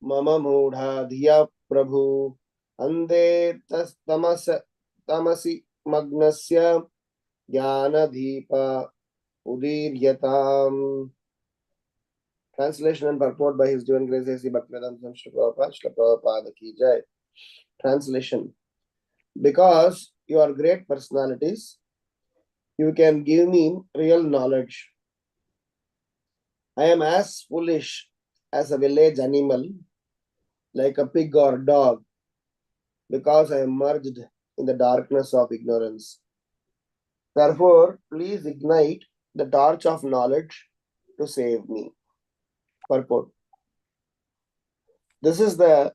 मम मूढ़ा धिया प्रभु अंधे तमसि मग्नस्य Gyandeep उदीर्यताम्. Translation and purport by His Divine Grace A.C. Bhaktivedanta Swami Prabhupada, Srila Prabhupada ki jai. Translation: because you are great personalities, you can give me real knowledge. I am as foolish as a village animal, like a pig or dog, because I am merged in the darkness of ignorance. Therefore, please ignite the torch of knowledge to save me. Purport: this is the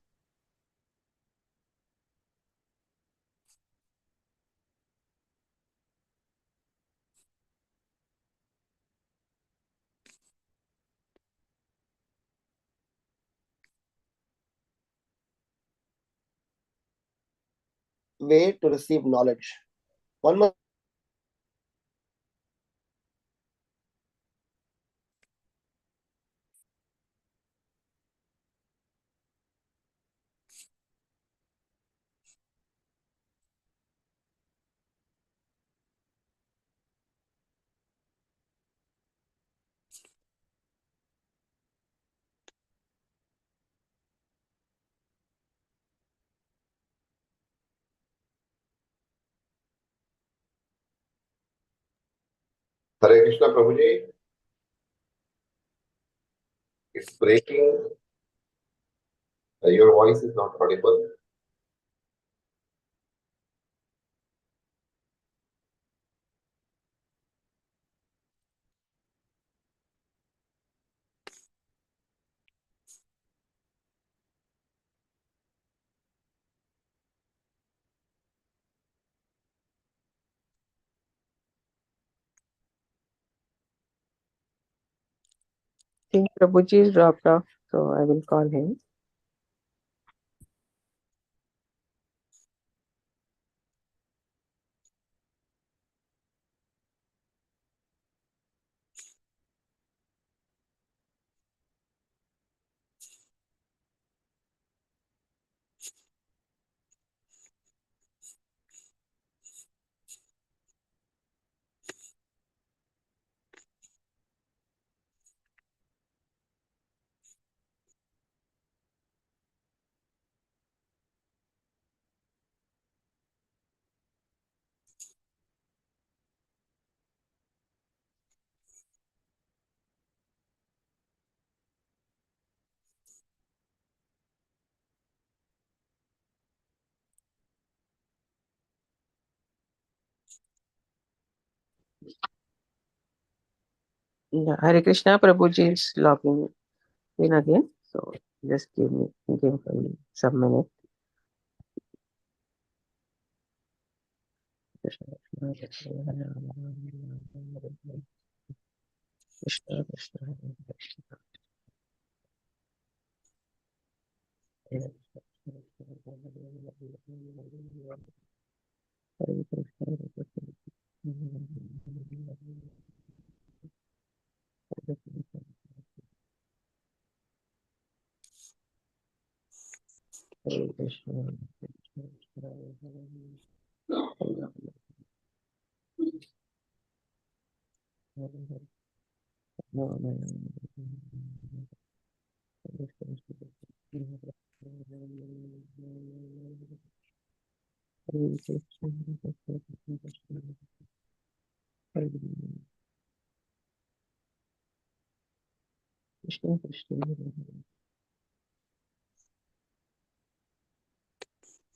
way to receive knowledge. One must Hare Krishna, Prabhuji. It's breaking. Your voice is not audible. I think Prabhuji is dropped off, so I will call him. Yeah, Hare Krishna, Prabhuji is logging in again, so just give him some minute. Krishna Krishna Krishna Hare Krishna.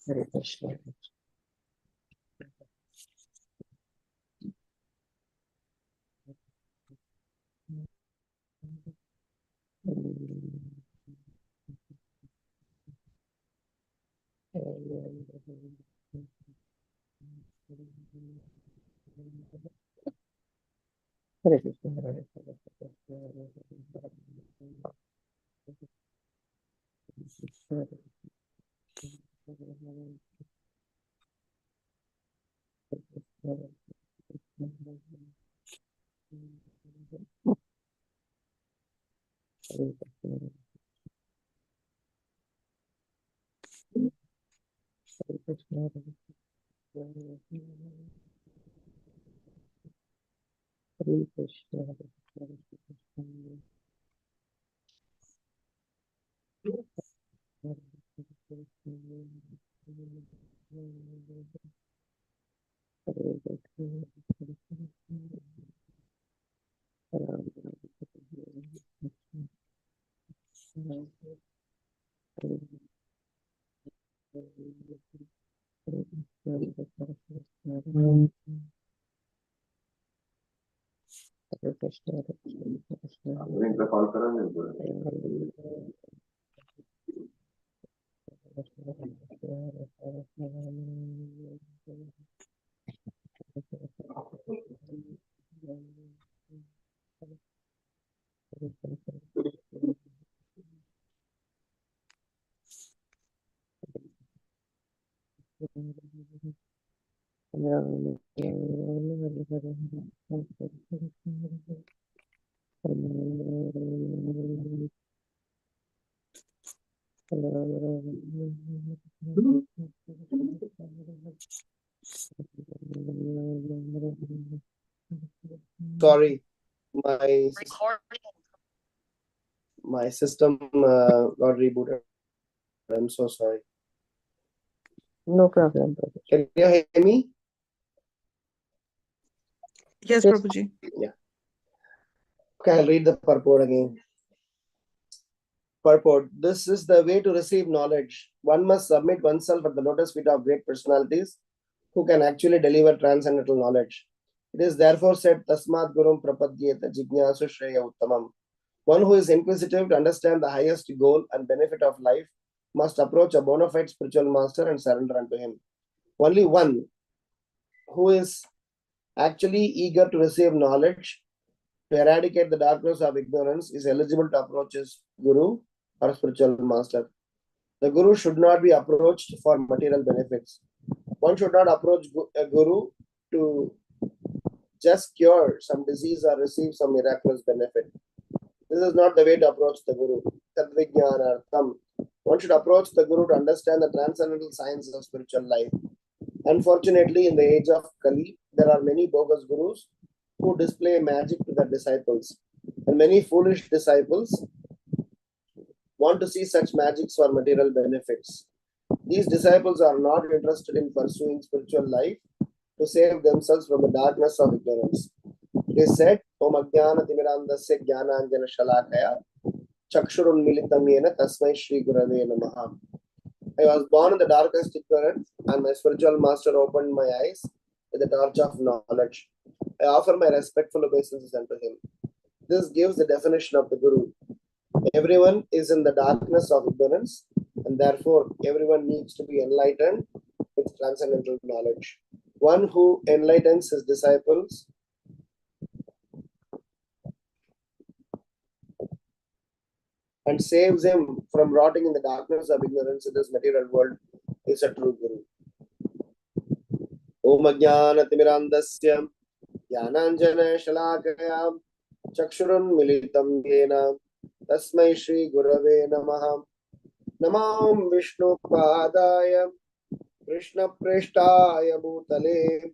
Hare Krishna. Hare Krishna, Hare Krishna, Hare इनका call करा नहीं Sorry, my system got rebooted. I'm so sorry. No problem, Prabhuji. Can you hear me? Yes, Yes. Prabhuji. Okay, I'll read the purport again. Purport. This is the way to receive knowledge. One must submit oneself at the lotus feet of great personalities who can actually deliver transcendental knowledge. It is therefore said, Tasmat Gurum Prapadyeta Jignasu Shreya Uttamam. One who is inquisitive to understand the highest goal and benefit of life must approach a bona fide spiritual master and surrender unto him. Only one who is actually eager to receive knowledge, to eradicate the darkness of ignorance, is eligible to approach his guru or spiritual master. The guru should not be approached for material benefits. One should not approach a guru to just cure some disease or receive some miraculous benefit. This is not the way to approach the guru. Tadvijnanartham. One should approach the guru to understand the transcendental science of spiritual life. Unfortunately, in the age of Kali, there are many bogus gurus who display magic to their disciples. And many foolish disciples want to see such magics for material benefits. These disciples are not interested in pursuing spiritual life to save themselves from the darkness of ignorance. It is said, Om Ajnana Timirandasya Jnananjana Shalakaya Chakshurun Militam Yena Tasmai Shri Gurave Namaha. I was born in the darkest ignorance, and my spiritual master opened my eyes with the torch of knowledge. I offer my respectful obeisances unto him. This gives the definition of the Guru. Everyone is in the darkness of ignorance, and therefore everyone needs to be enlightened with transcendental knowledge. One who enlightens his disciples and saves him from rotting in the darkness of ignorance in this material world is a true Guru. Om Ajnana Timirandasya Jnananjana Shalakaya Chakshurun Militam Yena Tasmai Shri Gurave Namaha. Namam Vishnu Padaya Krishna Preshtaya Bhutale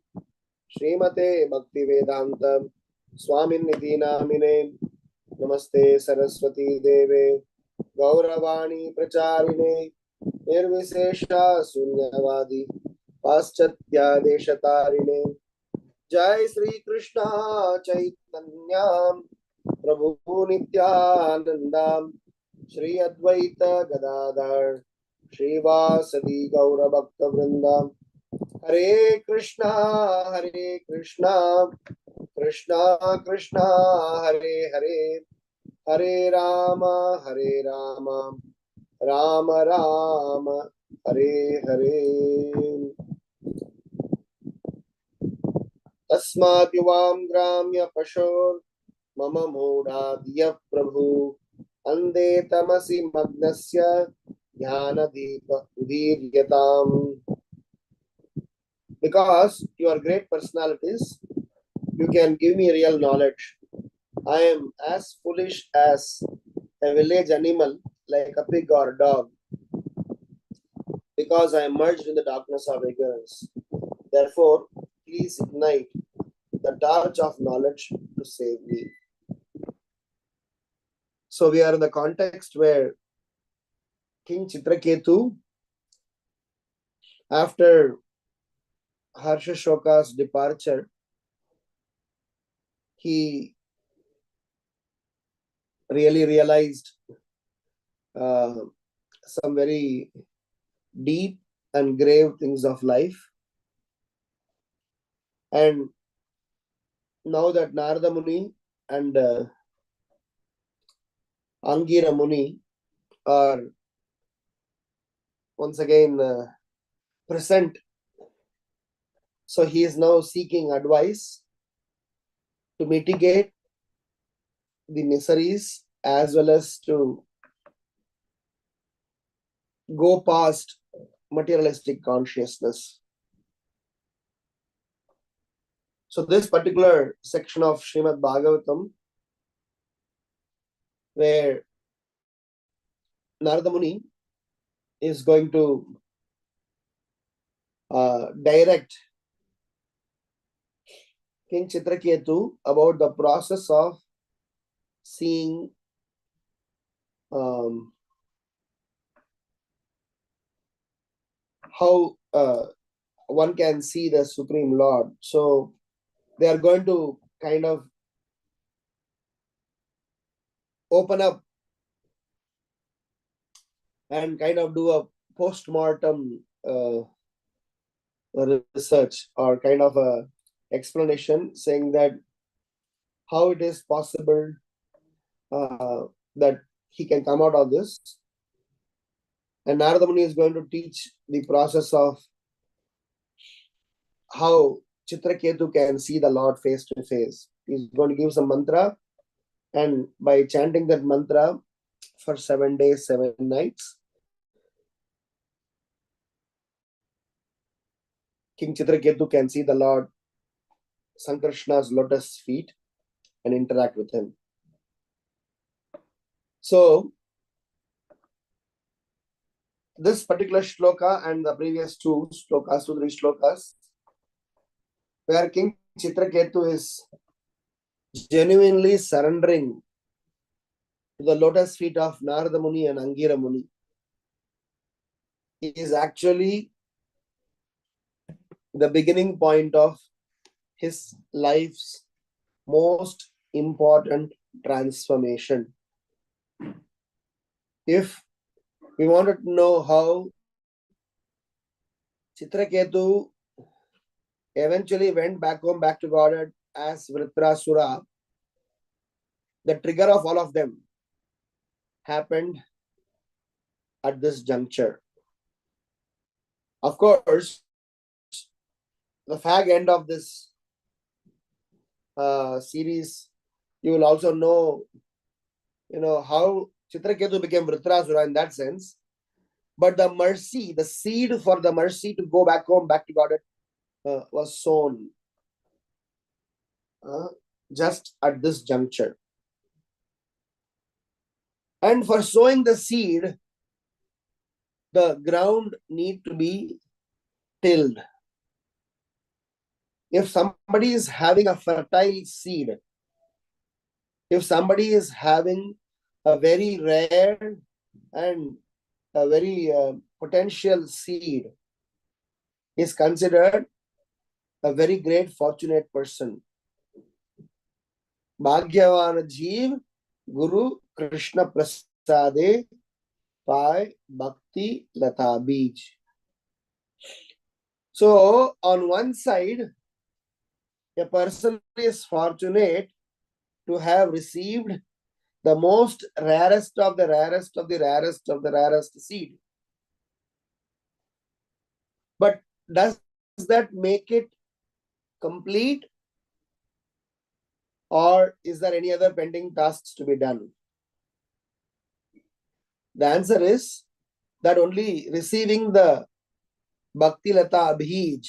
Srimate Bhakti Vedanta Swamin Nidhi Namine Namaste Saraswati Deve Gauravani Pracharine Nirvishesha Sunyavadi Paschatya Deshatarine Jai Sri Krishna Chaitanya Prabhu Nityananda Shri Advaita Gadadhar Shri Vasadi Gaura Bhakta Vrinda Hare Krishna Krishna Krishna Hare Hare Hare Rama Rama Rama Hare Hare Tasmat Yuvam Gramya Pashur Mama Modadya Prabhu Ande Tamasi Magnasya Jnana Deepa Udhiryatam. Because you are great personalities, you can give me real knowledge. I am as foolish as a village animal like a pig or a dog. because I am merged in the darkness of ignorance. Therefore, please ignite the torch of knowledge to save me. So we are in the context where King Chitraketu, after Harsha Shoka's departure, he really realized some very deep and grave things of life. And now that Narada Muni and Angira Muni are once again present, so he is now seeking advice to mitigate the miseries as well as to go past materialistic consciousness. So this particular section of Srimad Bhagavatam, where Narada Muni is going to direct King Chitraketu about the process of seeing how one can see the Supreme Lord. So they are going to kind of open up and kind of do a post-mortem research or kind of a explanation, saying that how it is possible that he can come out of this. And Narada Muni is going to teach the process of how Chitraketu can see the Lord face to face. He's going to give some mantra, and by chanting that mantra for 7 days, 7 nights, King Chitraketu can see the Lord Sankrishna's lotus feet and interact with him. So this particular shloka and the previous two shlokas, 2-3 shlokas, where King Chitraketu is genuinely surrendering to the lotus feet of Narada Muni and Angira Muni, is actually the beginning point of his life's most important transformation. If we wanted to know how Chitraketu eventually went back home, back to Godhead as Vritrasura, the trigger of all of them happened at this juncture. Of course, the fag end of this series, you will also know, how Chitraketu became Vritrasura in that sense. But the mercy, the seed for the mercy to go back home, back to Godhead, was sown just at this juncture. And for sowing the seed, the ground need to be tilled. If somebody is having a fertile seed, if somebody is having a very rare and a very potential seed, is considered a very great fortunate person. Bhagyavan Jeev Guru Krishna Prasade Pai Bhakti Lata Bij. So on one side, a person is fortunate to have received the most rarest of the rarest of the rarest of the rarest seed. But does that make it complete? Or is there any other pending tasks to be done? The answer is that only receiving the Bhakti Lata Abhij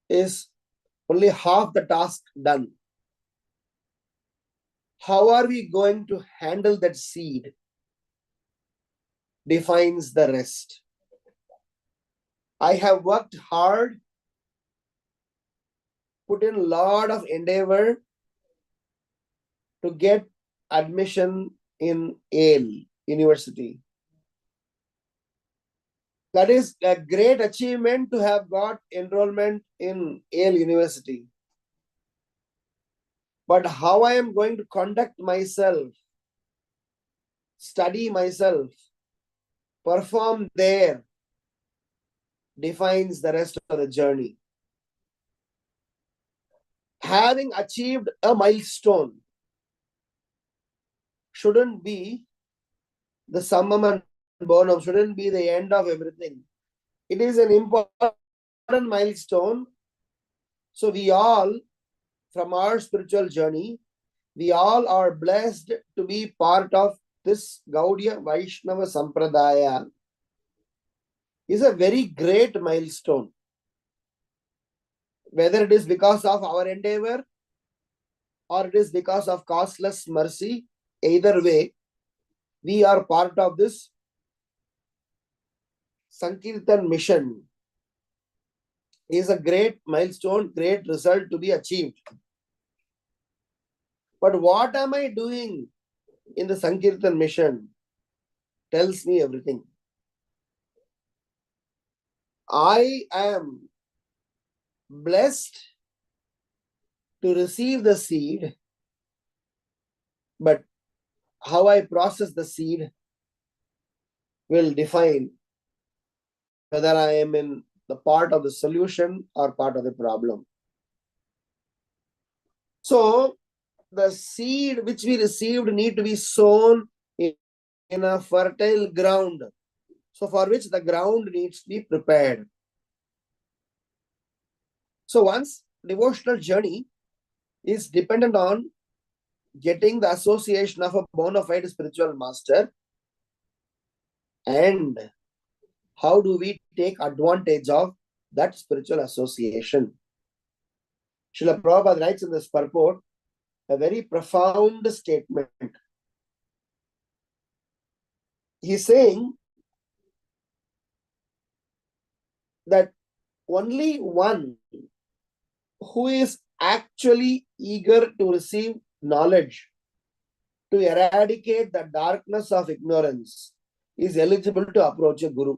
is only half the task done. How are we going to handle that seed? defines the rest. I have worked hard, put in a lot of endeavor to get admission in Yale University. That is a great achievement to have got enrollment in Yale University. But how I am going to conduct myself, study myself, perform there, defines the rest of the journey. Having achieved a milestone shouldn't be the summum and bonum, shouldn't be the end of everything. It is an important milestone. So we all, from our spiritual journey, we all are blessed to be part of this Gaudiya Vaishnava Sampradaya. Is a very great milestone. Whether it is because of our endeavor or it is because of causeless mercy, either way, we are part of this Sankirtan mission. Is a great milestone, great result to be achieved. But what am I doing in the Sankirtan mission tells me everything. I am blessed to receive the seed, but how I process the seed will define whether I am in the part of the solution or part of the problem. So the seed which we received need to be sown in a fertile ground. So for which the ground needs to be prepared. So once devotional journey is dependent on getting the association of a bona fide spiritual master, and how do we take advantage of that spiritual association? Srila Prabhupada writes in this purport a very profound statement. He's saying that only one who is actually eager to receive knowledge, to eradicate the darkness of ignorance, is eligible to approach a guru.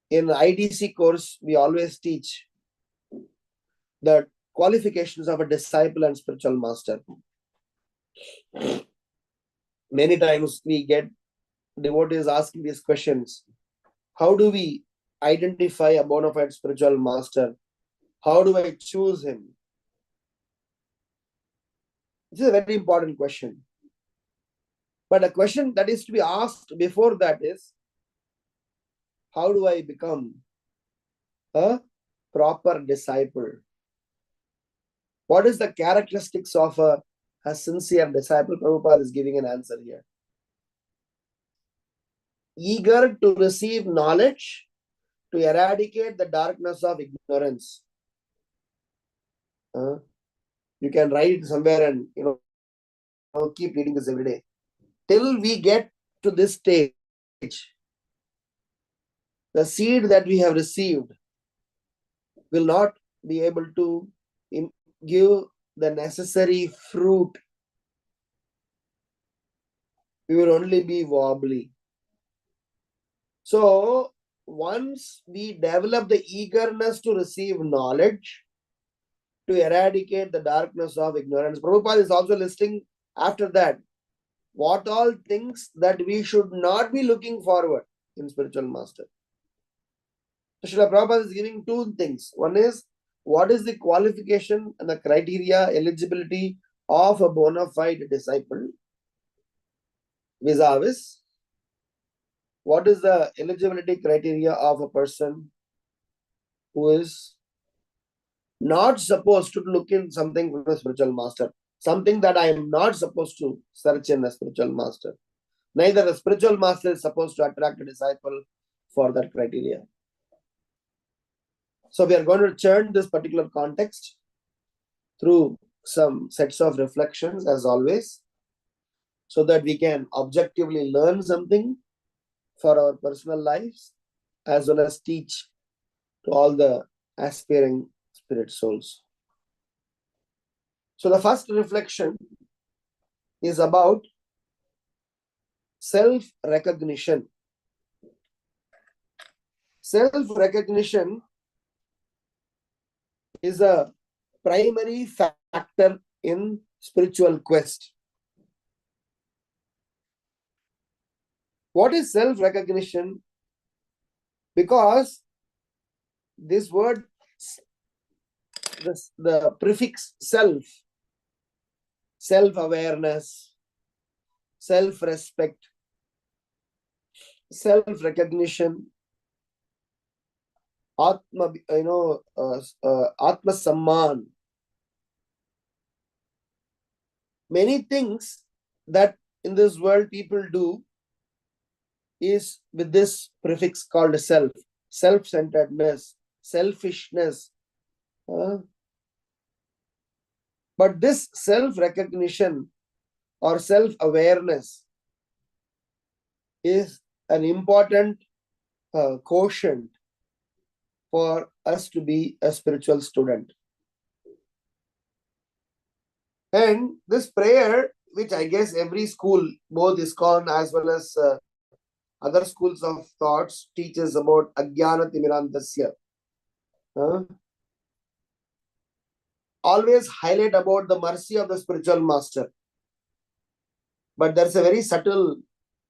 In IDC course, we always teach the qualifications of a disciple and spiritual master. Many times we get devotees asking these questions. How do we identify a bona fide spiritual master? How do I choose him? This is a very important question. But a question that is to be asked before that is, how do I become a proper disciple? What is the characteristics of a sincere disciple? Prabhupada is giving an answer here. Eager to receive knowledge, to eradicate the darkness of ignorance. You can write it somewhere and keep reading this every day. Till we get to this stage, the seed that we have received will not be able to give the necessary fruit. We will only be wobbly. So once we develop the eagerness to receive knowledge, to eradicate the darkness of ignorance, Prabhupada is also listing after that what all things that we should not be looking forward in spiritual master. So Srila Prabhupada is giving two things. One is, what is the qualification and the criteria, eligibility of a bona fide disciple? Vis-a-vis, what is the eligibility criteria of a person who is not supposed to look in something from a spiritual master, something that I am not supposed to search in a spiritual master. Neither a spiritual master is supposed to attract a disciple for that criteria. So we are going to churn this particular context through some sets of reflections as always. so that we can objectively learn something for our personal lives as well as teach to all the aspiring spirit souls. So the first reflection is about self-recognition. Self-recognition is a primary factor in spiritual quest. What is self-recognition? Because this word, the prefix self, self-awareness, self-respect, self-recognition, Atma, Atma Samman. Many things that in this world people do is with this prefix called self, self-centeredness, selfishness. But this self-recognition or self-awareness is an important quotient for us to be a spiritual student. And this prayer, which I guess every school, both ISKCON as well as other schools of thoughts, teaches about Ajnana Timirantasya. Always highlight about the mercy of the spiritual master. But there's a very subtle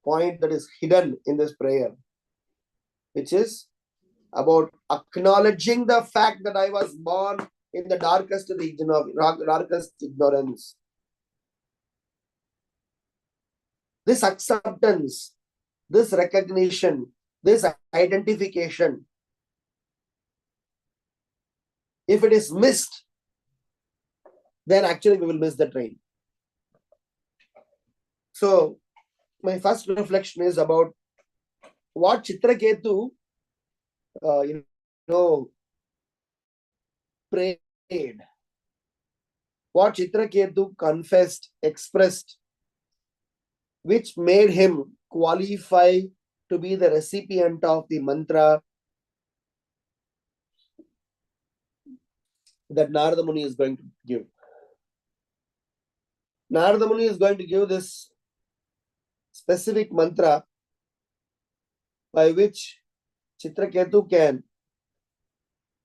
point that is hidden in this prayer, which is about acknowledging the fact that I was born in the darkest region of darkest ignorance. This acceptance, this recognition, this identification, if it is missed, then actually we will miss the train. So my first reflection is about what Chitraketu prayed, what Chitraketu confessed, expressed, which made him qualify to be the recipient of the mantra that Narada Muni is going to give. Narada Muni is going to give this specific mantra by which Chitraketu can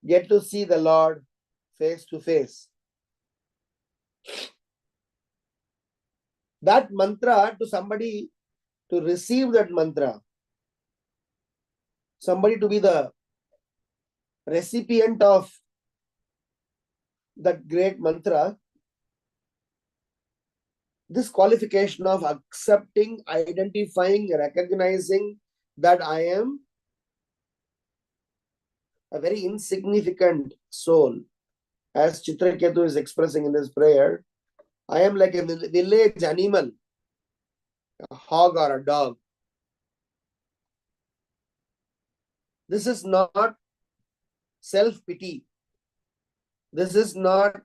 get to see the Lord face to face. That mantra, to somebody to receive that mantra, somebody to be the recipient of that great mantra, this qualification of accepting, identifying, recognizing that I am a very insignificant soul, as Chitraketu is expressing in this prayer, I am like a village animal, a hog or a dog. This is not self-pity. This is not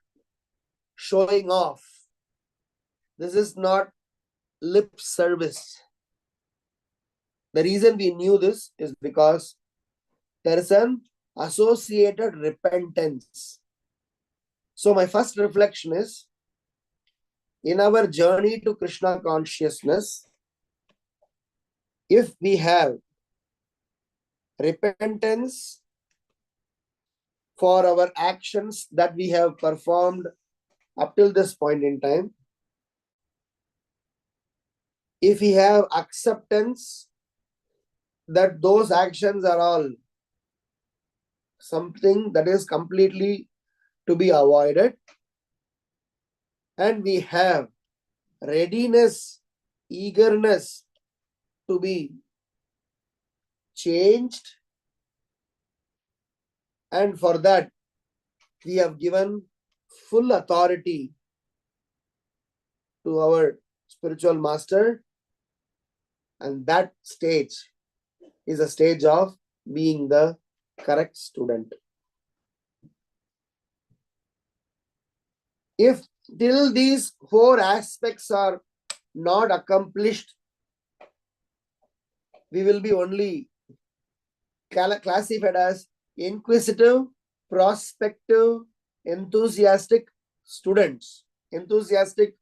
showing off. This is not lip service. The reason we knew this is because there is an associated repentance. So my first reflection is, in our journey to Krishna consciousness, if we have repentance for our actions that we have performed up till this point in time, if we have acceptance that those actions are all something that is completely to be avoided, and we have readiness, eagerness to be changed, and for that we have given full authority to our spiritual master, and that stage is a stage of being the correct student. If till these four aspects are not accomplished, we will be only classified as inquisitive, prospective, enthusiastic students, enthusiastic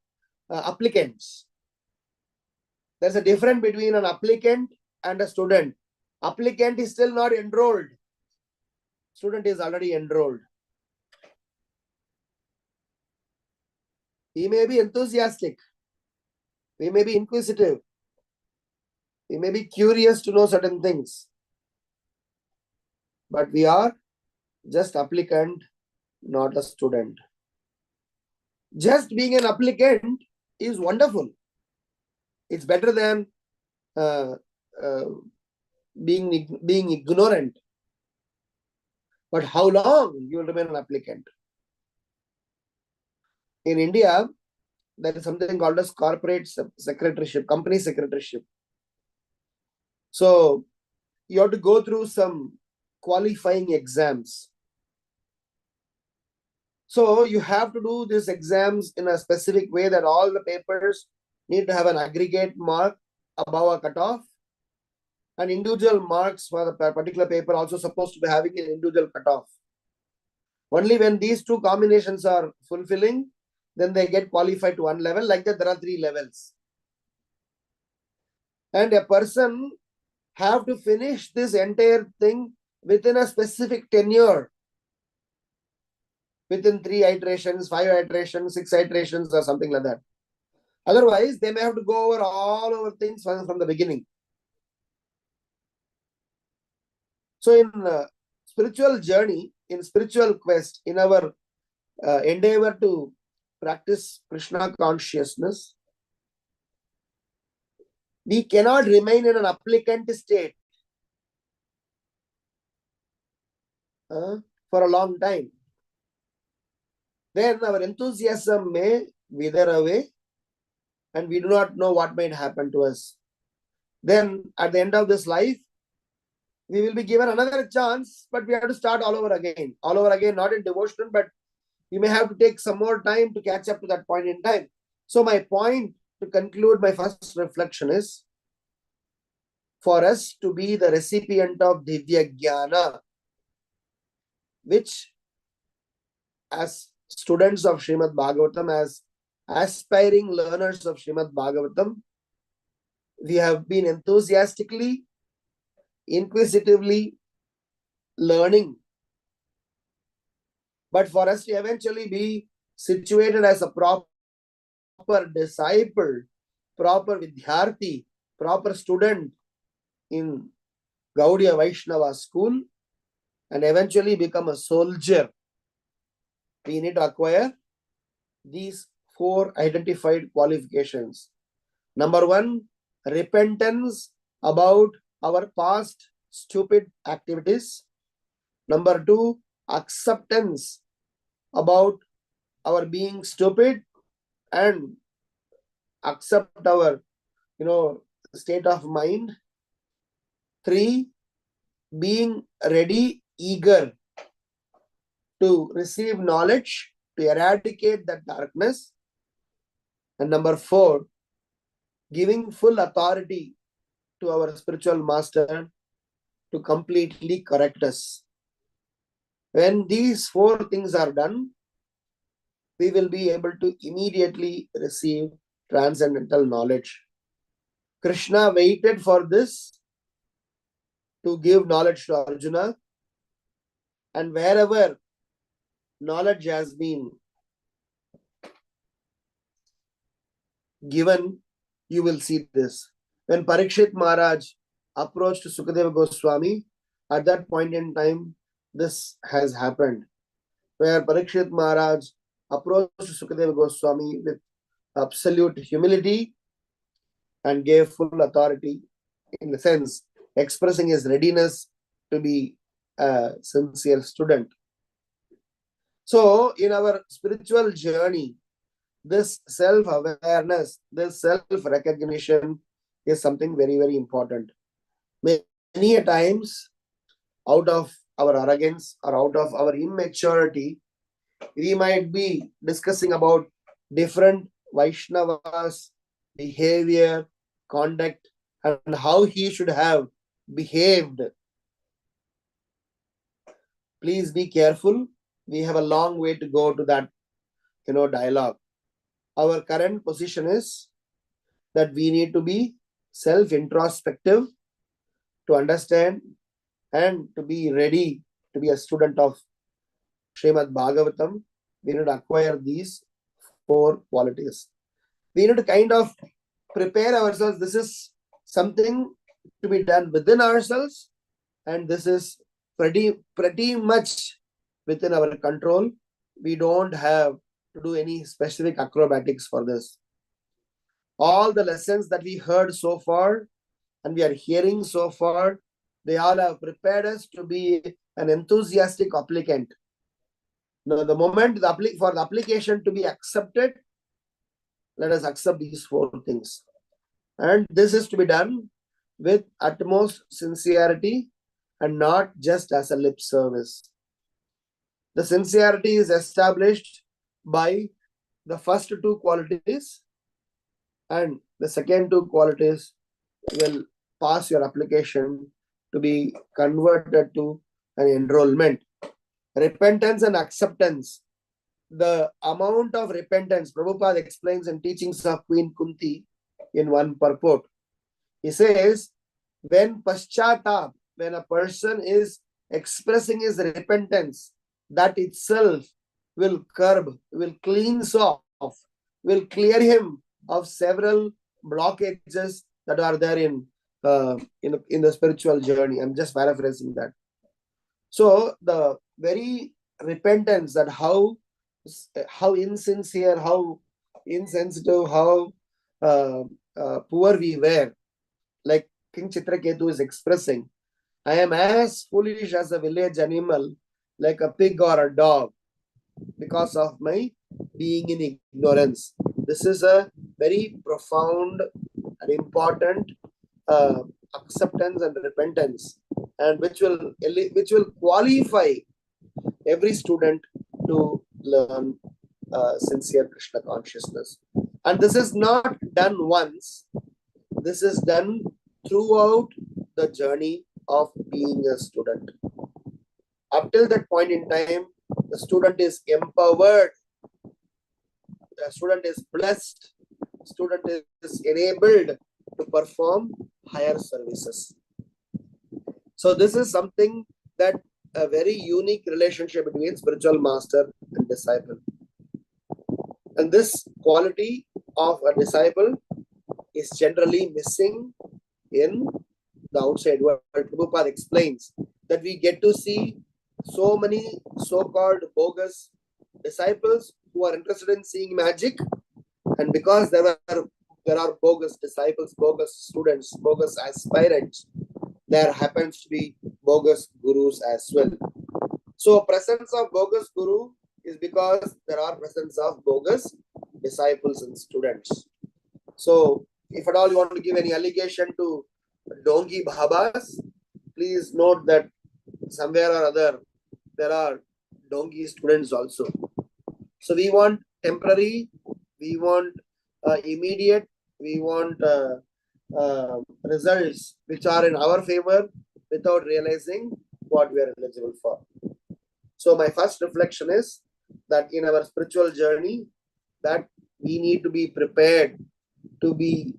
applicants. There's a difference between an applicant and a student. Applicant is still not enrolled. Student is already enrolled. He may be enthusiastic. We may be inquisitive. We may be curious to know certain things. But we are just applicant, not a student. Just being an applicant is wonderful. It's better than being ignorant. But how long you will remain an applicant? In India, there is something called as corporate secretaryship, company secretaryship. So you have to go through some qualifying exams. So you have to do these exams in a specific way that all the papers need to have an aggregate mark above a cutoff, and individual marks for the particular paper also supposed to be having an individual cutoff. Only when these two combinations are fulfilling, then they get qualified to one level. Like that, there are 3 levels. And a person have to finish this entire thing within a specific tenure. Within 3 iterations, 5 iterations, 6 iterations, or something like that. Otherwise, they may have to go over all over things from the beginning. So in spiritual journey, in spiritual quest, in our endeavor to practice Krishna consciousness, we cannot remain in an applicant state for a long time. Then our enthusiasm may wither away and we do not know what might happen to us. Then at the end of this life, we will be given another chance, but we have to start all over again. All over again, not in devotion, but you may have to take some more time to catch up to that point in time. So my point to conclude my first reflection is, for us to be the recipient of Divya Jnana, which as students of Srimad Bhagavatam, as aspiring learners of Srimad Bhagavatam, we have been enthusiastically, inquisitively learning. But for us to eventually be situated as a proper disciple, proper Vidyarthi, proper student in Gaudiya Vaishnava school, and eventually become a soldier, we need to acquire these 4 identified qualifications. Number 1, repentance about our past stupid activities. Number 2, acceptance about our being stupid and accept our state of mind. 3, being ready, eager to receive knowledge, to eradicate that darkness. And number 4, giving full authority to our spiritual master to completely correct us. When these 4 things are done, we will be able to immediately receive transcendental knowledge. Krishna waited for this to give knowledge to Arjuna, and wherever knowledge has been given, you will see this. When Parikshit Maharaj approached Sukadeva Goswami, at that point in time, this has happened, where Parikshit Maharaj approached Sukadeva Goswami with absolute humility and gave full authority, in the sense expressing his readiness to be a sincere student. So in our spiritual journey, this self-awareness, this self-recognition is something very, very important. Many a times, out of our arrogance or out of our immaturity, we might be discussing about different Vaishnavas behavior, conduct, and how he should have behaved. Please be careful. We have a long way to go to that, dialogue. Our current position is that we need to be self-introspective to understand and to be ready to be a student of Srimad Bhagavatam. We need to acquire these 4 qualities. We need to kind of prepare ourselves. This is something to be done within ourselves, and this is pretty much within our control. We don't have to do any specific acrobatics for this. All the lessons that we heard so far and we are hearing so far, they all have prepared us to be an enthusiastic applicant. Now, the moment for the application to be accepted, let us accept these 4 things. And this is to be done with utmost sincerity and not just as a lip service. The sincerity is established by the first 2 qualities, and the second 2 qualities will pass your application to be converted to an enrollment. Repentance and acceptance. The amount of repentance, Prabhupada explains in Teachings of Queen Kunti in one purport. He says, when paschatap, when a person is expressing his repentance, that itself will curb, will cleanse off, will clear him of several blockages that are there in the spiritual journey. I'm just paraphrasing that. So the very repentance, that how insincere, how insensitive, how poor we were, like King Chitraketu is expressing, I am as foolish as a village animal, like a pig or a dog, because of my being in ignorance. This is a very profound and important acceptance and repentance, and which will qualify every student to learn sincere Krishna consciousness. And this is not done once. This is done throughout the journey of being a student. Up till that point in time, the student is empowered, the student is blessed, the student is enabled to perform higher services. So this is something that a very unique relationship between spiritual master and disciple. And this quality of a disciple is generally missing in the outside world. Prabhupada explains that we get to see so many so-called bogus disciples who are interested in seeing magic, and because there are bogus disciples, bogus students, bogus aspirants, there happens to be bogus gurus as well. So presence of bogus guru is because there are presence of bogus disciples and students. So if at all you want to give any allegation to Dongi Bhabas, please note that somewhere or other there are Dongi students also. So we want temporary, we want immediate, we want results which are in our favor without realizing what we are eligible for. So my first reflection is that in our spiritual journey, that we need to be prepared to be,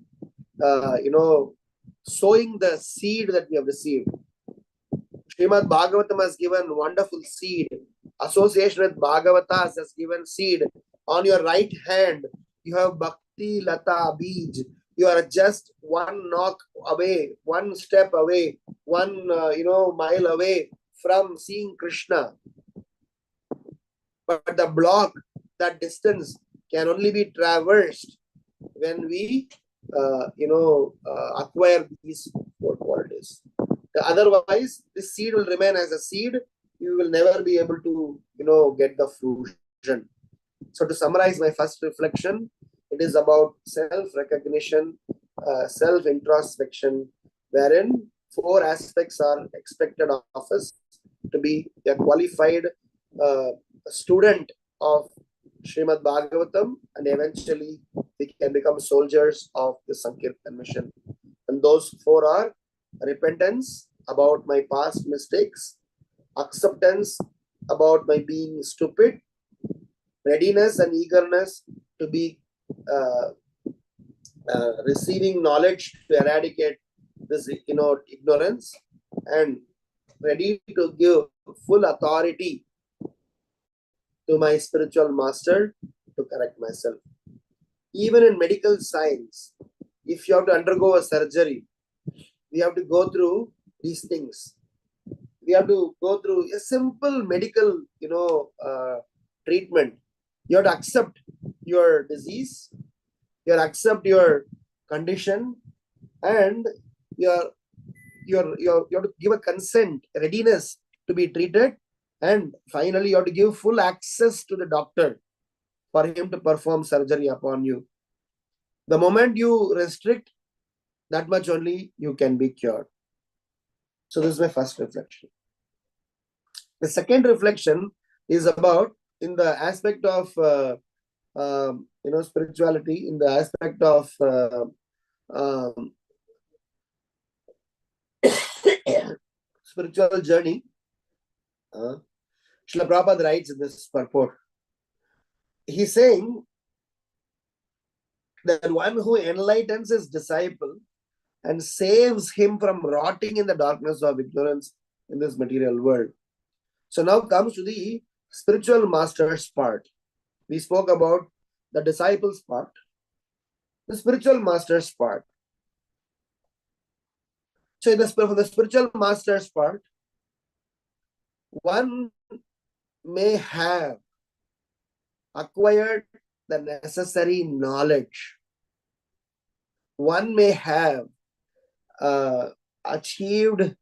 sowing the seed that we have received. Srimad Bhagavatam has given wonderful seed. Association with Bhagavatas has given seed. On your right hand, you have Bhakti Lata Bij. You are just one knock away, one step away, one mile away from seeing Krishna. But the block, that distance, can only be traversed when we acquire these 4 qualities. Otherwise, this seed will remain as a seed. You will never be able to, get the fruition. So to summarize my first reflection, it is about self-recognition, self-introspection, wherein 4 aspects are expected of us: to be a qualified student of Srimad Bhagavatam, and eventually we can become soldiers of the Sankirtan mission. And those four are repentance about my past mistakes, acceptance about my being stupid, readiness and eagerness to be receiving knowledge to eradicate this ignorance, and ready to give full authority to my spiritual master to correct myself. Even in medical science, if you have to undergo a surgery, we have to go through these things. We have to go through a simple medical treatment. You have to accept your disease, you have to accept your condition, and you have to give a consent, readiness to be treated, and finally you have to give full access to the doctor for him to perform surgery upon you. The moment you restrict, that much only you can be cured. So this is my first reflection. The second reflection is about in the aspect of spirituality, in the aspect of spiritual journey. Srila Prabhupada writes in this purport. He's saying that one who enlightens his disciple and saves him from rotting in the darkness of ignorance in this material world. So now comes to the spiritual master's part. We spoke about the disciples part, the spiritual master's part. So for the spiritual master's part, one may have acquired the necessary knowledge. One may have achieved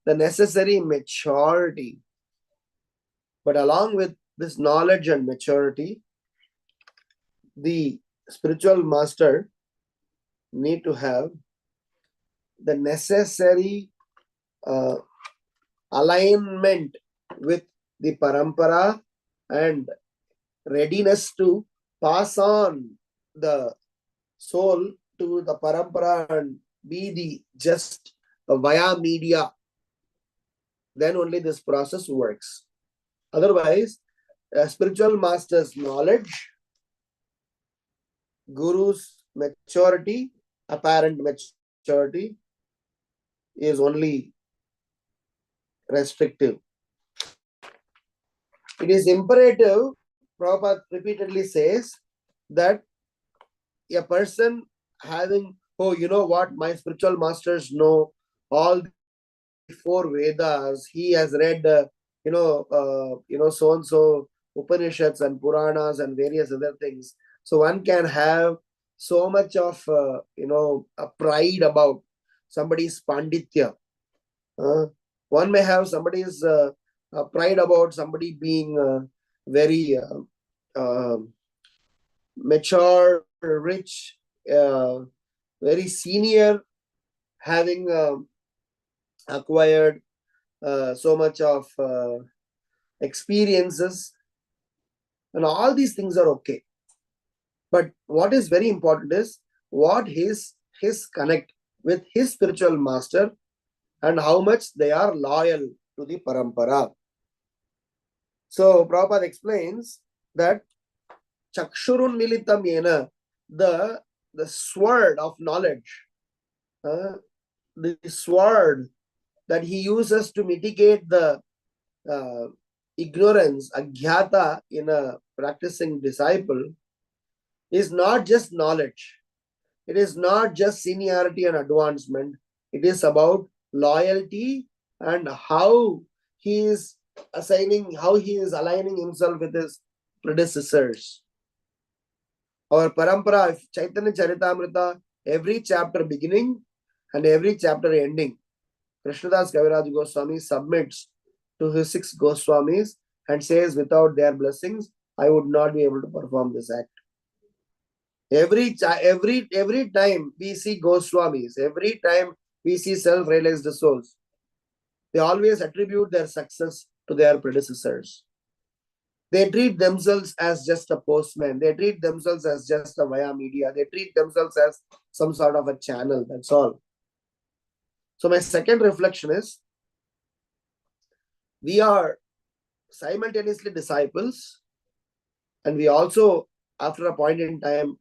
the necessary maturity. But along with this knowledge and maturity, the spiritual master need to have the necessary alignment with the parampara and readiness to pass on the soul to the parampara and be the just via media. Then only this process works. Otherwise, a spiritual master's knowledge, guru's maturity, apparent maturity is only restrictive. It is imperative, Prabhupada repeatedly says, that a person having, oh, you know what, my spiritual masters know all the four Vedas, he has read, so-and-so Upanishads and Puranas and various other things. So one can have so much of, a pride about somebody's panditya. One may have somebody's pride about somebody being very mature, rich, very senior, having acquired so much of experiences, and all these things are okay. But what is very important is what his connect with his spiritual master and how much they are loyal to the parampara. So Prabhupada explains that Chakshurun militam yena, the sword of knowledge, the sword that he uses to mitigate the ignorance, agyata, in a practicing disciple, is not just knowledge. It is not just seniority and advancement. It is about loyalty and how he is aligning himself with his predecessors. Our parampara, Chaitanya Charitamrita, every chapter beginning and every chapter ending, Krishnadas Kaviraj Goswami submits to his 6 Goswamis and says, without their blessings, I would not be able to perform this act. Every time we see Goswamis, every time we see self-realized souls, they always attribute their success to their predecessors. They treat themselves as just a postman. They treat themselves as just a via media. They treat themselves as some sort of a channel. That's all. So my second reflection is, we are simultaneously disciples, and we also, after a point in time,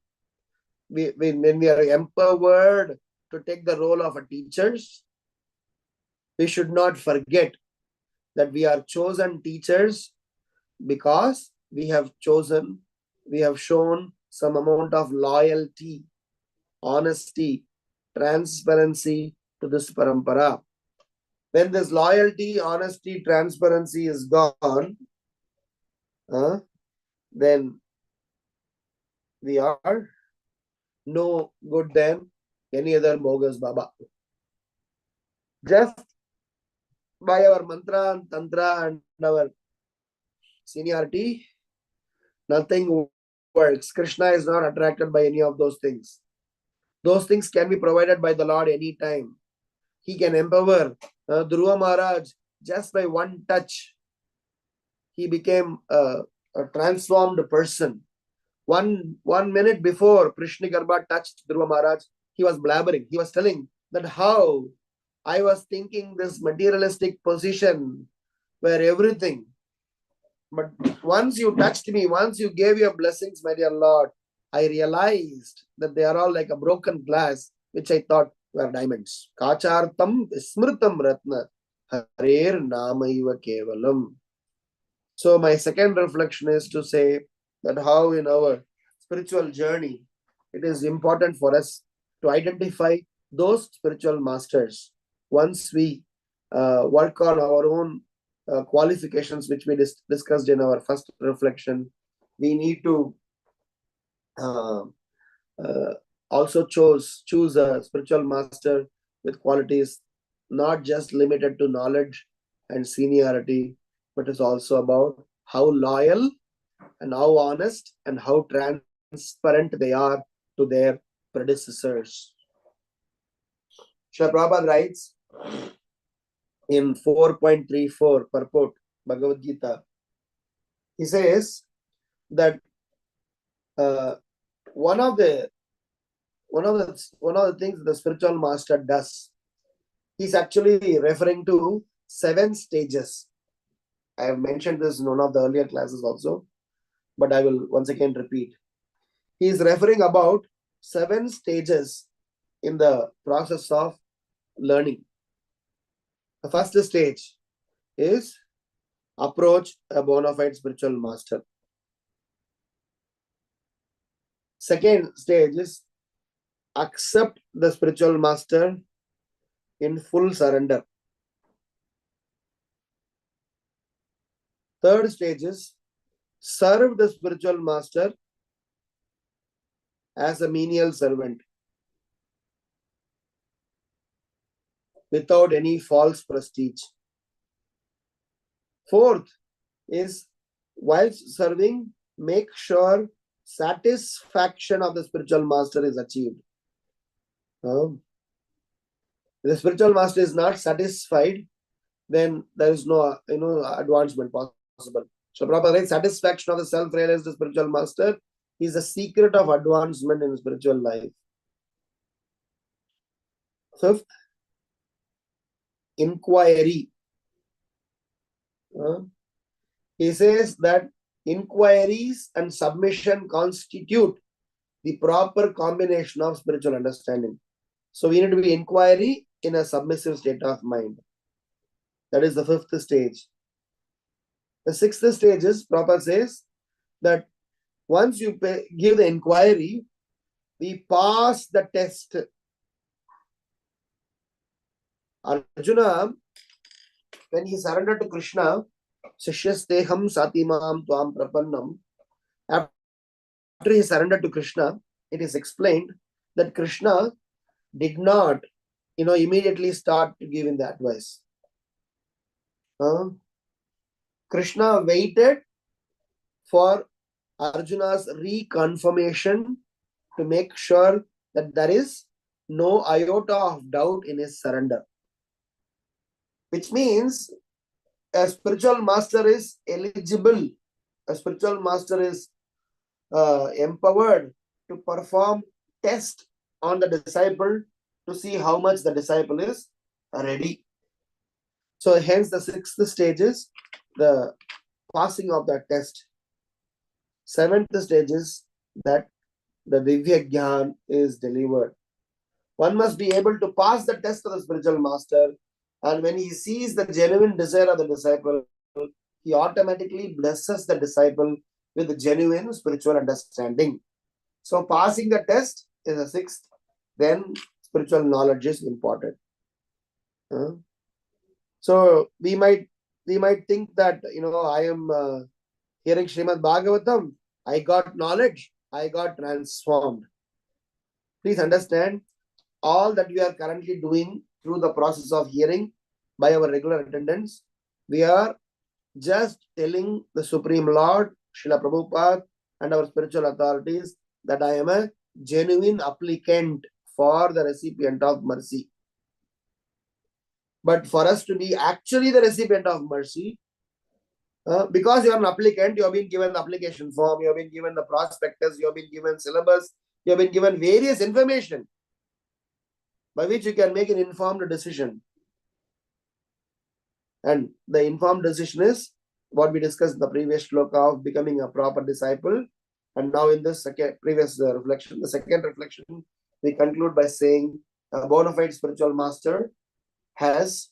when we are empowered to take the role of a teachers, we should not forget that we are chosen teachers because we have shown some amount of loyalty, honesty, transparency to this parampara. When this loyalty, honesty, transparency is gone, then we are no good than any other bogus Baba. Just by our mantra and tantra and our seniority, nothing works. Krishna is not attracted by any of those things. Those things can be provided by the Lord anytime. He can empower Dhruva Maharaj just by one touch. He became a transformed person. One minute before Krishna Garbha touched Dhruva Maharaj, he was blabbering. He was telling that how I was thinking this materialistic position where everything. But once you touched me, once you gave your blessings, my dear Lord, I realized that they are all like a broken glass, which I thought were diamonds. Kachartam smritam ratna harer namaiva kevalam. So my second reflection is to say that how in our spiritual journey, it is important for us to identify those spiritual masters. Once we work on our own qualifications, which we discussed in our first reflection, we need to also choose a spiritual master with qualities not just limited to knowledge and seniority, but it's also about how loyal and how honest and how transparent they are to their predecessors. Srila Prabhupada writes in 4.34 purport Bhagavad Gita, he says that one of the things the spiritual master does, he's actually referring to 7 stages. I have mentioned this in one of the earlier classes also, but I will once again repeat. He is referring about 7 stages in the process of learning. The first stage is approach a bona fide spiritual master. Second stage is accept the spiritual master in full surrender. Third stage is serve the spiritual master as a menial servant without any false prestige. Fourth is, while serving, make sure satisfaction of the spiritual master is achieved. If the spiritual master is not satisfied, then there is no advancement possible. So proper satisfaction of the self-realized spiritual master is the secret of advancement in spiritual life. Fifth, inquiry. He says that inquiries and submission constitute the proper combination of spiritual understanding. So we need to be inquiry in a submissive state of mind. That is the 5th stage. The 6th stage is, Prabhupada says that once you give the inquiry, we pass the test. Arjuna, when he surrendered to Krishna, Sishyasteham satimam tvam prapannam. After he surrendered to Krishna, it is explained that Krishna did not, immediately start to give him the advice. Krishna waited for Arjuna's reconfirmation to make sure that there is no iota of doubt in his surrender. Which means a spiritual master is eligible A spiritual master is empowered to perform test on the disciple to see how much the disciple is ready. So hence the sixth stage is the passing of that test. Seventh stage is that the Divya Gyan is delivered. One must be able to pass the test of the spiritual master, and when he sees the genuine desire of the disciple, he automatically blesses the disciple with genuine spiritual understanding. So passing the test is the sixth. Then spiritual knowledge is important. So we might think that I am hearing Srimad Bhagavatam, I got knowledge, I got transformed. Please understand, all that we are currently doing through the process of hearing by our regular attendance, we are just telling the Supreme Lord, Srila Prabhupada, and our spiritual authorities that I am a genuine applicant for the recipient of mercy. But for us to be actually the recipient of mercy, because you are an applicant, you have been given the application form, you have been given the prospectus, you have been given syllabus, you have been given various information by which you can make an informed decision. And the informed decision is what we discussed in the previous shloka of becoming a proper disciple. And now in this previous reflection, the second reflection, we conclude by saying a bona fide spiritual master has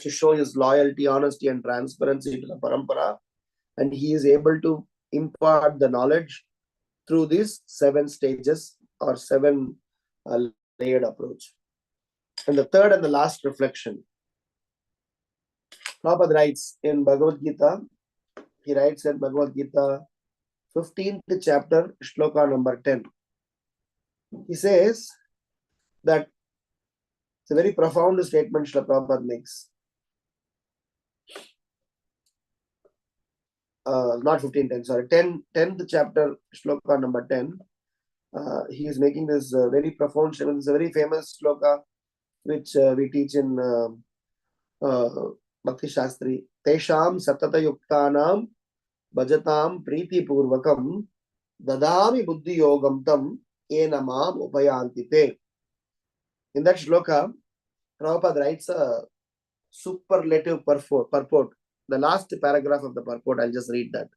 to show his loyalty, honesty, and transparency to the parampara, and he is able to impart the knowledge through these 7 stages or 7 layered approach. And the third and the last reflection, Prabhupada writes in Bhagavad Gita, he writes in Bhagavad Gita, 15th chapter, shloka number 10. He says that it's a very profound statement Srila Prabhupada makes. Not 15:10, sorry, 10th chapter, shloka number 10. He is making this very profound statement. It's a very famous shloka which we teach in Bhakti Shastri. Tesham satata yuktanam bhajatam priti purvakam dadami buddhi yogam tam enamam upayanti te. In that shloka, Prabhupada writes a superlative purport. The last paragraph of the purport, I'll just read that.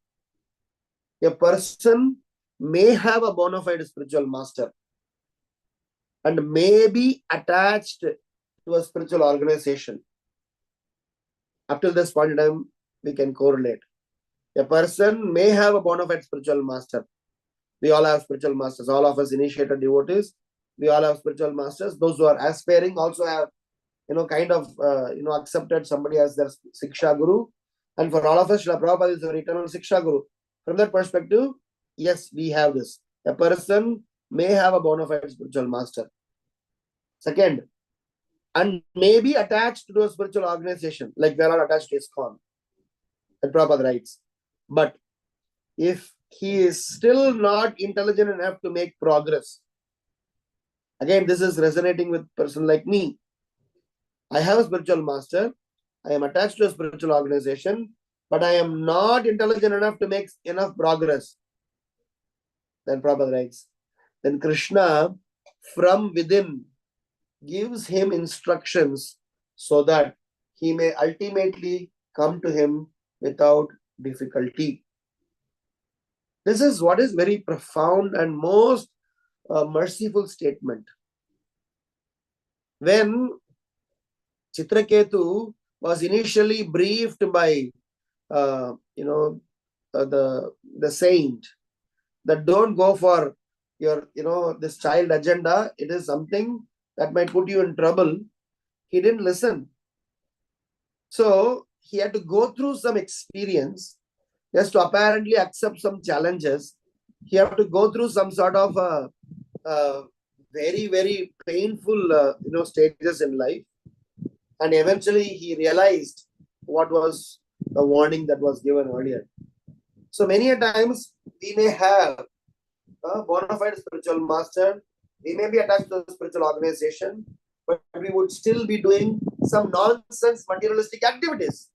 A person may have a bona fide spiritual master and may be attached to a spiritual organization. Up till this point in time, we can correlate. A person may have a bona fide spiritual master. We all have spiritual masters. All of us initiated devotees, we all have spiritual masters. Those who are aspiring also have, accepted somebody as their Siksha Guru. And for all of us, Srila Prabhupada is our eternal Siksha Guru. From that perspective, yes, we have this. A person may have a bona fide spiritual master. Second, and may be attached to a spiritual organization, like we are not attached to ISKCON. That Prabhupada writes. But if he is still not intelligent enough to make progress, again, this is resonating with a person like me. I have a spiritual master. I am attached to a spiritual organization, but I am not intelligent enough to make enough progress. Then Prabhupada writes, then Krishna from within gives him instructions so that he may ultimately come to him without difficulty. This is what is very profound and most merciful statement. When Chitraketu was initially briefed by the saint that don't go for your this child agenda, it is something that might put you in trouble. He didn't listen. So he had to go through some experience just to apparently accept some challenges. He had to go through some sort of very, very painful stages in life. And eventually he realized what was the warning that was given earlier. So many a times we may have a bona fide spiritual master, we may be attached to a spiritual organization, but we would still be doing some nonsense materialistic activities.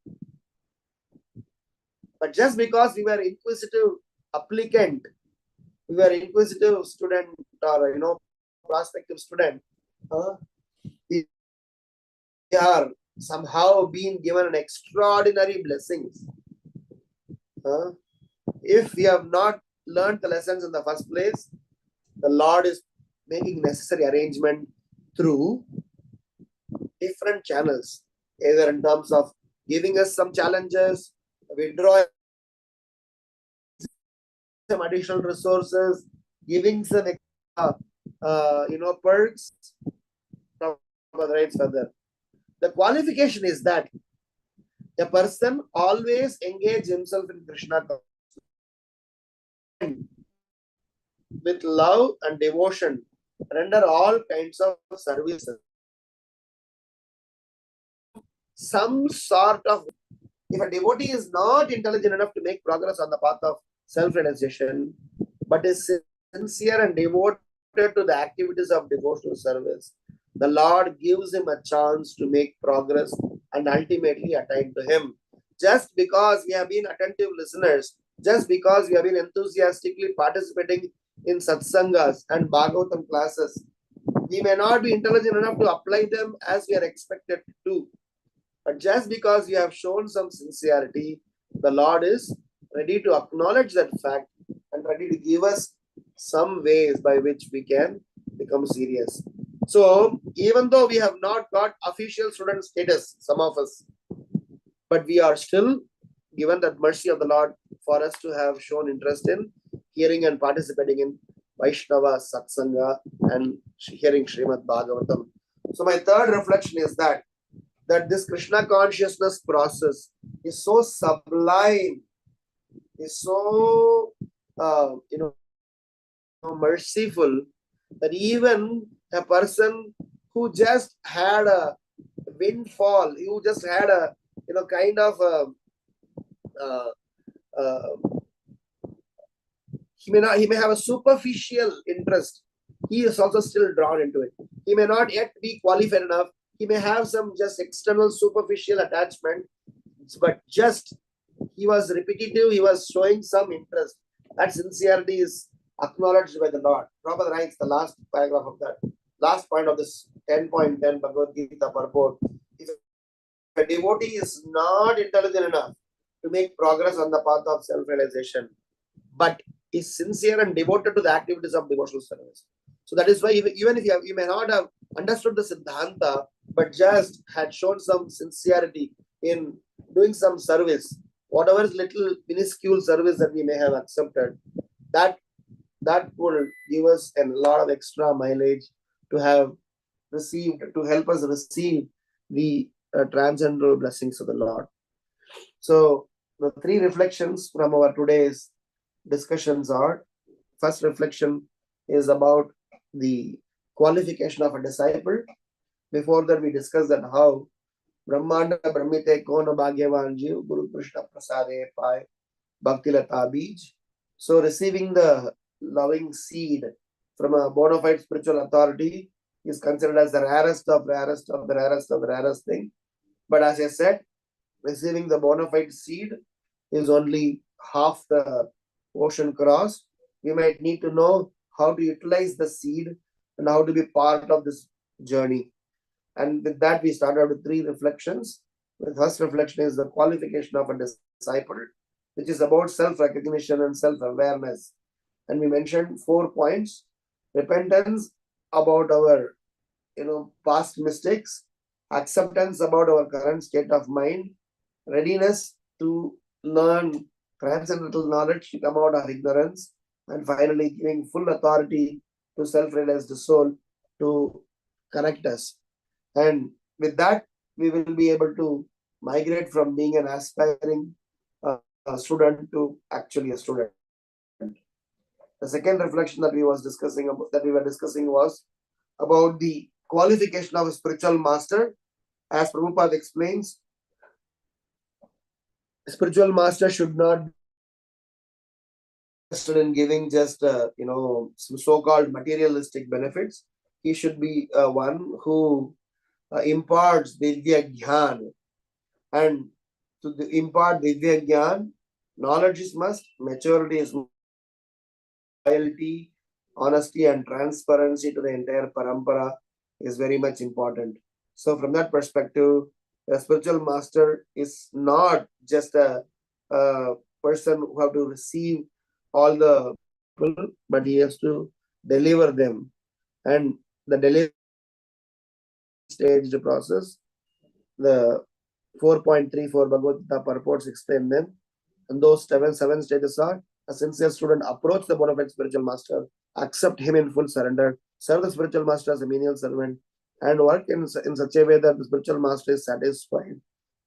But just because we were inquisitive applicant, we were inquisitive student, or prospective student, we are somehow being given an extraordinary blessings. If we have not learned the lessons in the first place, the Lord is making necessary arrangement through different channels, either in terms of giving us some challenges, withdrawing some additional resources, giving some perks from the rights further. The qualification is that a person always engage himself in Krishna with love and devotion, render all kinds of services. Some sort of, if a devotee is not intelligent enough to make progress on the path of self-realization, but is sincere and devoted to the activities of devotional service, the Lord gives him a chance to make progress and ultimately attain to Him. Just because we have been attentive listeners, just because we have been enthusiastically participating in satsangas and Bhagavatam classes, we may not be intelligent enough to apply them as we are expected to do. But just because we have shown some sincerity, the Lord is ready to acknowledge that fact and ready to give us some ways by which we can become serious. So, even though we have not got official student status, some of us, but we are still given that mercy of the Lord for us to have shown interest in hearing and participating in Vaishnava Satsanga and hearing Srimad Bhagavatam. So, my third reflection is that this Krishna consciousness process is so sublime, is so merciful, that even a person who just had a windfall, who just had a kind of he may have a superficial interest, he is also still drawn into it. He may not yet be qualified enough. He may have some just external superficial attachment, but just he was repetitive, he was showing some interest. That sincerity is acknowledged by the Lord. Prabhupada writes the last paragraph of that, last point of this 10.10 Bhagavad Gita purport. If a devotee is not intelligent enough to make progress on the path of self-realization, but is sincere and devoted to the activities of devotional service. So that is why even if you may not have understood the Siddhanta, but just had shown some sincerity in doing some service, whatever little minuscule service that we may have accepted, that will give us a lot of extra mileage to have received, to help us receive the transcendental blessings of the Lord. So the three reflections from our today's discussions are: first reflection is about the qualification of a disciple. Before that, we discussed that how Brahmanda Brahmite Kona Bhagyavan Jiv Guru Krishna Prasade Pai Bhakti Lata Bij. So receiving the loving seed from a bona fide spiritual authority is considered as the rarest of rarest of the rarest of the rarest thing. But as I said, receiving the bona fide seed is only half the ocean crossed. We might need to know how to utilize the seed and how to be part of this journey. And with that, we started with three reflections. The first reflection is the qualification of a disciple, which is about self-recognition and self-awareness. And we mentioned 4 points: repentance about our past mistakes, acceptance about our current state of mind, readiness to learn transcendental knowledge to come out of ignorance, and finally giving full authority to self-realized soul to correct us. And with that, we will be able to migrate from being an aspiring student to actually a student. The second reflection that we were discussing was about the qualification of a spiritual master. As Prabhupada explains, a spiritual master should not be interested in giving just some so-called materialistic benefits. He should be one who imparts Divya Gyan. And to impart Divya Gyan, Knowledge is must, maturity is loyalty, honesty, and transparency to the entire parampara is very much important. So, from that perspective, the spiritual master is not just a person who have to receive all the people, but he has to deliver them. And the delivery staged process, the 4.34 Bhagavad Gita purports explain them. And those seven stages are: a sincere student approach the bona fide spiritual master, accept him in full surrender, serve the spiritual master as a menial servant, and work in such a way that the spiritual master is satisfied.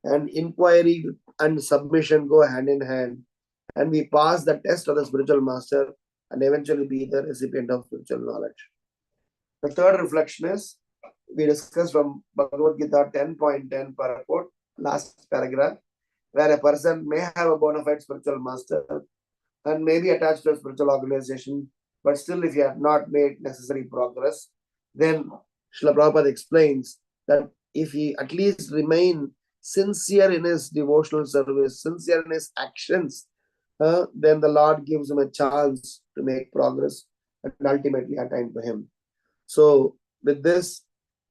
And inquiry and submission go hand in hand. And we pass the test of the spiritual master and eventually be the recipient of spiritual knowledge. The third reflection is we discussed from Bhagavad Gita 10.10 purport, last paragraph, where a person may have a bona fide spiritual master and may be attached to a spiritual organization, but still, if you have not made necessary progress, then Srila Prabhupada explains that if he at least remain sincere in his devotional service, sincere in his actions, then the Lord gives him a chance to make progress and ultimately attain to him. So, with this,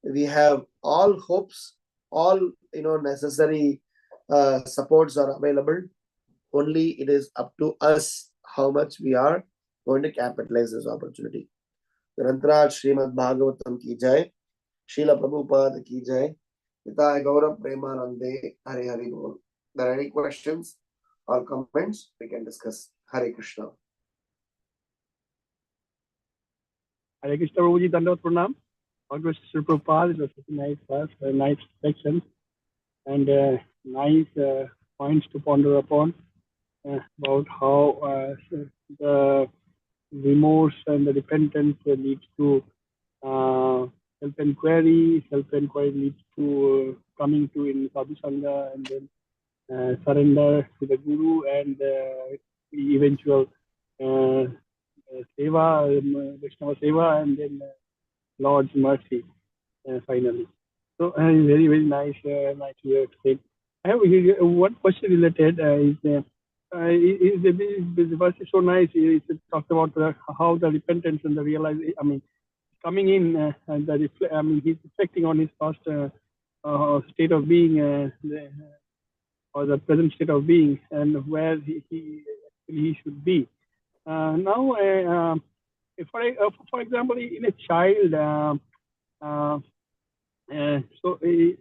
we have all hopes, all necessary supports are available. Only it is up to us how much we are going to capitalize this opportunity. Grantraj Srimad Bhagavatam ki jai, Srila Prabhupada ki jai, Pitaya Gaurav Premanande, Hare Hare Bol. There are any questions or comments we can discuss. Hare Krishna. Hare Krishna, Prabhuji, Dandavad Pranam. Bhagavad Sri Prabhupada, it was such a nice verse, a nice section, and nice points to ponder upon about how the remorse and the repentance leads to self-inquiry. Self-inquiry leads to coming to in sadhu sangha, and then surrender to the guru, and the eventual seva, Vaishnava seva, and then Lord's mercy finally. So very, very nice, nice to take. I have one question related. The verse is so nice. It talks about how the repentance and the realization. I mean, coming in and he's reflecting on his past state of being, or the present state of being, and where he should be. Now, for example, in a child. So he's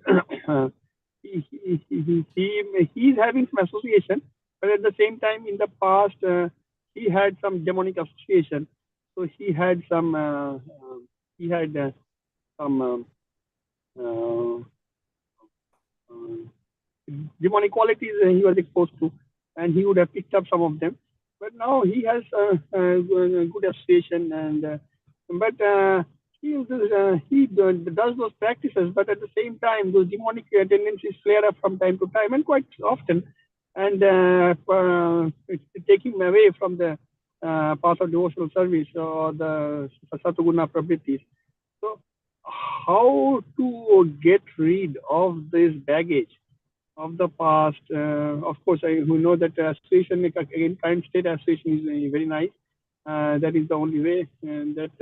having some association, but at the same time, in the past, he had some demonic association. So he had some demonic qualities he was exposed to, and he would have picked up some of them. But now he has a good association, and but he does those practices, but at the same time, those demonic tendencies flare up from time to time, and quite often, and it's taking him away from the path of devotional service or the satoguna pravrittis. So, how to get rid of this baggage of the past? Of course, we know that association, again, current state association is very nice. That is the only way, and that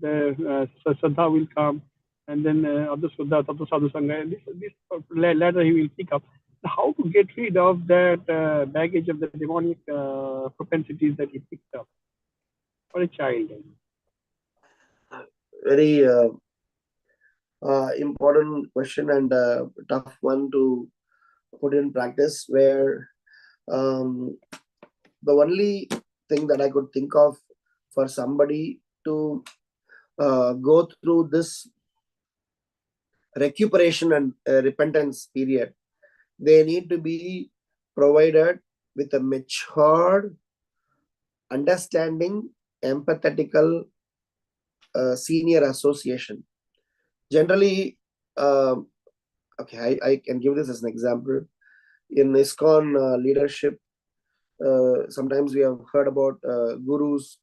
the Shraddha will come, and then Abda Shraddha, Tattva Sadhu Sangha, and this latter he will pick up. How to get rid of that baggage of the demonic propensities that he picked up for a child? Very important question, and tough one to put in practice, where the only thing that I could think of for somebody to go through this recuperation and repentance period, they need to be provided with a matured, understanding, empathetical senior association. Generally, okay, I can give this as an example. In ISKCON leadership, sometimes we have heard about gurus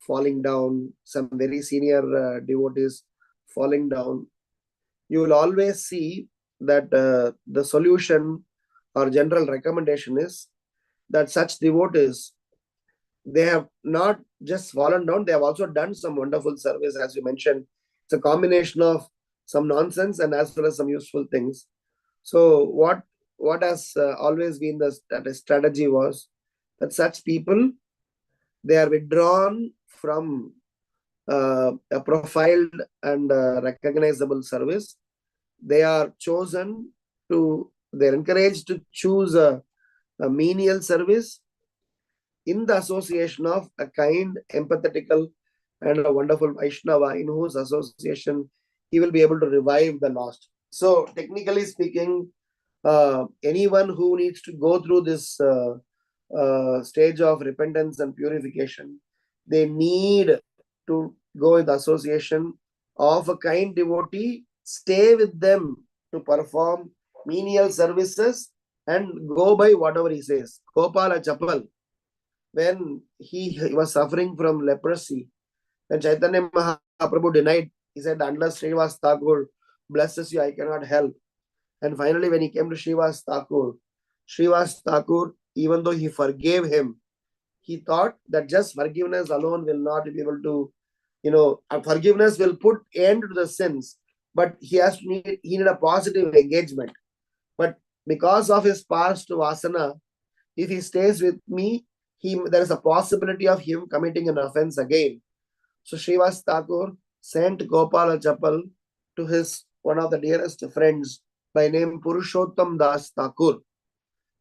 falling down, some very senior devotees falling down. You will always see that the solution or general recommendation is that such devotees, they have not just fallen down, they have also done some wonderful service, as you mentioned. It's a combination of some nonsense and as well as some useful things. So what has always been the strategy was that such people, they are withdrawn from a profiled and recognizable service. They are encouraged to choose a menial service in the association of a kind, empathetical, and a wonderful Vaishnava, in whose association he will be able to revive the lost. So, technically speaking, anyone who needs to go through this stage of repentance and purification, they need to go in the association of a kind devotee, stay with them to perform menial services and go by whatever he says. Gopala Chapal, when he was suffering from leprosy, when Chaitanya Mahaprabhu denied, he said, unless Srivas Thakur blesses you, I cannot help. And finally, when he came to Srivas Thakur, even though he forgave him, he thought that just forgiveness alone will not be able to, forgiveness will put end to the sins, but he needed a positive engagement. But because of his past vasana, if he stays with me, there is a possibility of him committing an offense again. So Srivas Thakur sent Gopala Chapal to his one of the dearest friends by name Purushottam Das Thakur.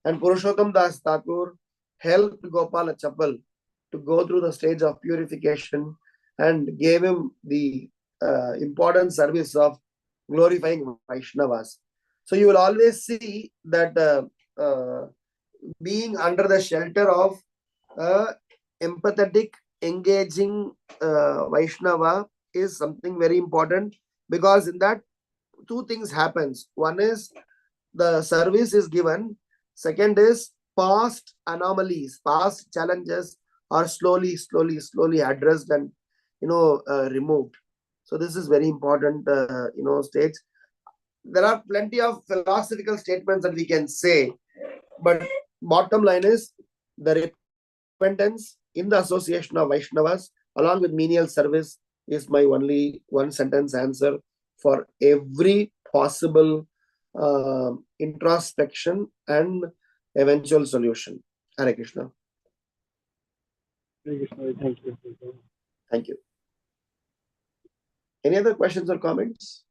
And Purushottam Das Thakur helped Gopala Chapal to go through the stage of purification and gave him the important service of glorifying Vaishnavas. So you will always see that being under the shelter of empathetic, engaging Vaishnava is something very important, because in that two things happens. One is the service is given. Second is past anomalies, past challenges are slowly addressed and removed. So this is very important stage. There are plenty of philosophical statements that we can say, but bottom line is the repentance in the association of Vaishnavas along with menial service is my only one sentence answer for every possible introspection and eventual solution. Hare Krishna. Hare Krishna. Thank you. Thank you. Any other questions or comments?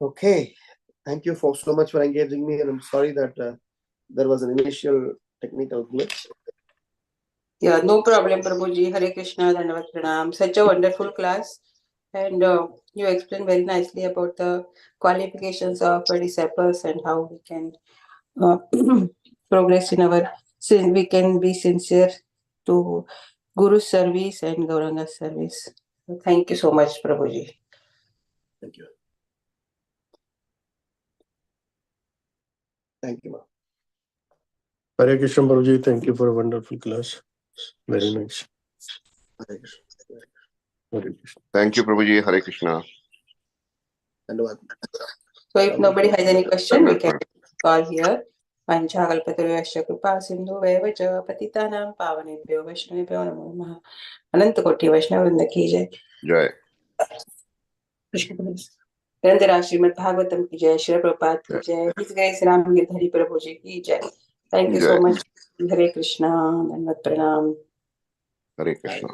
Okay. Thank you so much for engaging me, and I'm sorry that there was an initial technical glitch. Yeah, no problem, Prabhuji. Hare Krishna, Dandavat Pranam. Such a wonderful class. And you explained very nicely about the qualifications of disciples and how we can progress in our, since we can be sincere to Guru's service and Gauranga's service. So thank you so much, Prabhuji. Thank you. Thank you, ma'am. Hare Krishna, Prabhuji. Thank you for a wonderful class. Very nice. Hare Krishna. Hare Krishna. Thank you, Prabhuji. Hare Krishna. Dandavad. So if nobody has any question, we can call here. Panchakalpataruyasya kripa sindhu vaivacha patitanam pavanebhyo vaishnavebhyo namo namaha. Ananta Koti Vaishnava Vrinda ki jai. Jai. Krishna Prabhu. Grandhara Srimad Bhagvatam ki jai. Shri Prabhupada ki jai. His Grace Ram Girdhari Prabhuji ki jai. Thank you so much. Hare Krishna. Dandavat Pranam. Hare Krishna.